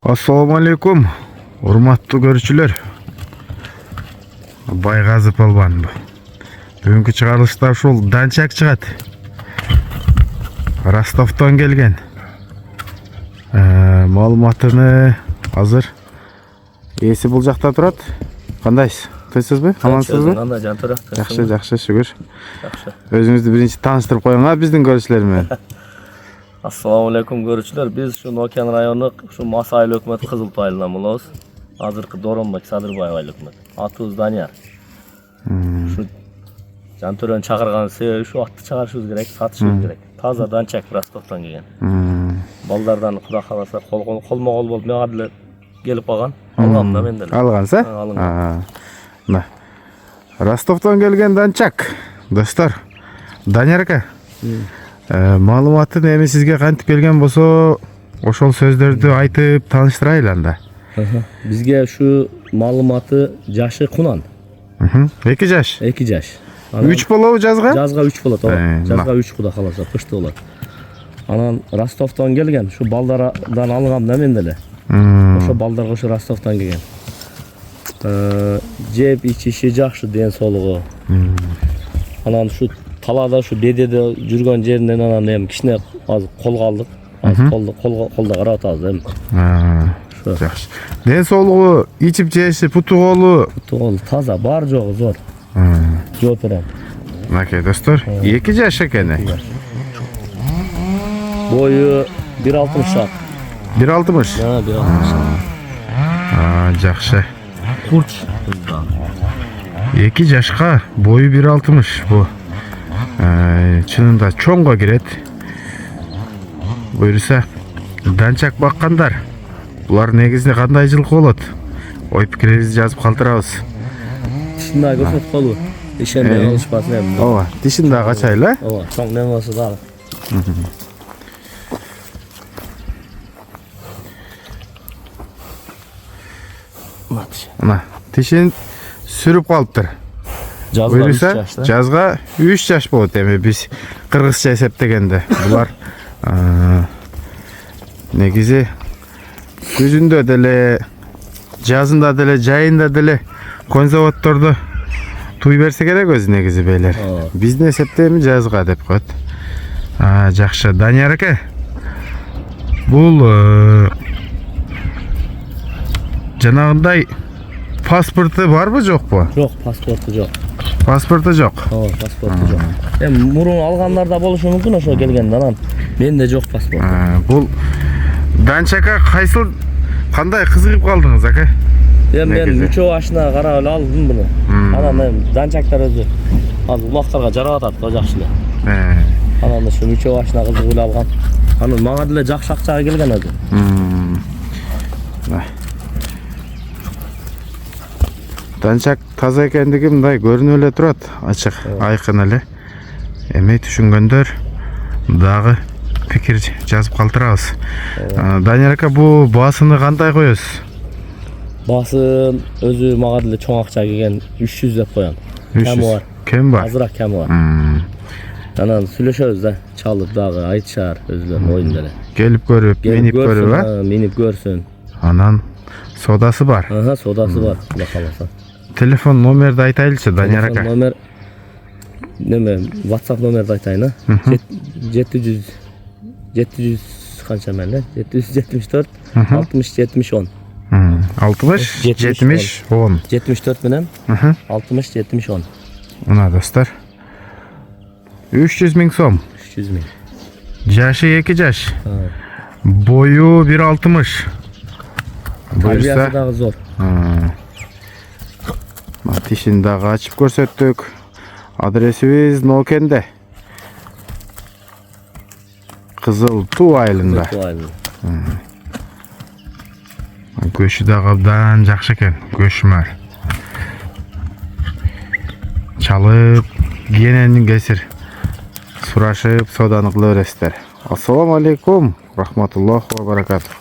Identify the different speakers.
Speaker 1: Assalamu alaikum, urmatlı görüşçüler. Baygazi Palban bu. Bugünkü çıkarılışta şol dançak çıgat. Rostov'dan gelgen. Malumatını hazır. Esi bulacakta turat. Kandayız? Tüysüz mü? Amansız mı? Жақсы, şükür. Özünüzü birinci tanıştırıp koyun ha bizden görüşlerimi.
Speaker 2: Assalamu alaikum görüşçüler. Biz şu Nokian rayonu şu Masaylı hükümet Kızıltay aylıdan buluz. Hazırkı Doronbek Sadırbayev aylı hükümet. Atımız Danyar. Şu Cantören çağırgan sebebi şu atты çağırışımız gerek, satışımız gerek. Taza dançak Rostov'dan gelgen. Ballardan Kuda kalasa kolma kol bolup meğadile gelip kalgan. Algam da mendele.
Speaker 1: Algansa?
Speaker 2: Algan.
Speaker 1: Rostov'dan gelgen dançak. Dostlar, Danyar aka. Malumatı emin sizge kantip kelgen bolsa ошол сөздөрдү айтып тааныштырайлы анда.
Speaker 2: Bizge şu malumatı jaşı kunan.
Speaker 1: 2 жаш.
Speaker 2: 2 jaş.
Speaker 1: 3 болобу жазга?
Speaker 2: Жазга 3 болот. Жазга 3 Kuda kalasa kışta olur. Anan Rostov'dan gelgen. Şu ballardan algam da mendele. Oşo baldarga şu Rostov'dan kelgen. Jep içişi jakşı den soluğu. Anan şu talada şu bedede жүрgөн жеринен анан эми кичине азыр колго алдык. Азыр колдо карап атабыз эми.
Speaker 1: Жакшы. Ден соолугу ичип жеши путу колу
Speaker 2: таза, бар жогу зор. Жооп берем.
Speaker 1: Мынакей достор, 2 жаш экен.
Speaker 2: Boyu 1.60 şart.
Speaker 1: 1.60.
Speaker 2: Ha, 1.60.
Speaker 1: Жакшы.
Speaker 2: Kurç.
Speaker 1: 2 жашка boyu 1.60 bu. Чынында чоңго кирет. Буюрса данчак баккандар. Булар негизинде кандай жылкы болот? Ой пикириңизди жазып калтырабыз.
Speaker 2: Тишинде көрсөтүп калуу. Ишенбей алышпасын эми.
Speaker 1: Ооба, тишин да качайлы.
Speaker 2: Ооба, чоң неме болсо дагы.
Speaker 1: Мына тишин сүрүп калыптыр. Буюрса жазга 3 жаш болот эми биз кыргызча эсептегенде. Булар негизи күзүндө деле, жазында деле, жайында деле кон заводдордо туй берсе керек өзү негизи бейлер. Биздин эсептеми жазга деп коет. Жакшы, Данияр ака. Бул жанагындай паспорту барбы жокпу?
Speaker 2: Жок, паспорту жок.
Speaker 1: Паспорту жок.
Speaker 2: Ооба, паспорту жок. Эми мурун алгандарда болушу мүмкүн ошо келгенде анан. Менде жок паспорт.
Speaker 1: Бул данчакка кандай кызыгып калдыңыз ака?
Speaker 2: Эми мен үчөө ашына карап эле алдым буну. Анан эми данчактар өзү азыр улактарга жарап атат го жакшы эле. Анан ошо үчөө ашына кызыгып эле алгам. Анан мага деле жакшы акчага келген өзү.
Speaker 1: Данчак таза экендиги мындай көрүнүп эле турат, ачык, айкын эле. Эми түшүнгөндөр дагы пикир жазып калтырабыз. Данияр ака, бул баасыны кандай коесуз?
Speaker 2: Баасын өзү мага деле чоң акча келген 300 деп коем. Кем бар.
Speaker 1: Кем бар?
Speaker 2: Азыраак кем бар. Анан сүйлөшөбүз да, чалып дагы айтышар өзүлөрүнүн оюн деле.
Speaker 1: Келип көрүп, минип көрүп,
Speaker 2: минип көрсүн.
Speaker 1: Анан содасы бар.
Speaker 2: Содасы бар, Куда каласа.
Speaker 1: Телефон номерди айтайлычы, Данияр ака.
Speaker 2: Номер неме, WhatsApp номерди айтайын, 700 канча менен, 774 60 70 10.
Speaker 1: 60 70 10.
Speaker 2: 74 менен 60 70 10.
Speaker 1: Мына достор. 300 миң сом.
Speaker 2: 300 миң.
Speaker 1: Жашы 2 жаш. Бою 1.60.
Speaker 2: Тарбиясы дагы зор.
Speaker 1: Тишин дагы ачып көрсөттүк. Адресибиз Нокенде. Кызыл Туу айылында. Көшү дагы абдан жакшы экен, көшмөр. Чалып, кийененин кесир сурашып, соданы кыла бересиздер. Ассаламу алейкум, рахматуллахи ва баракатух.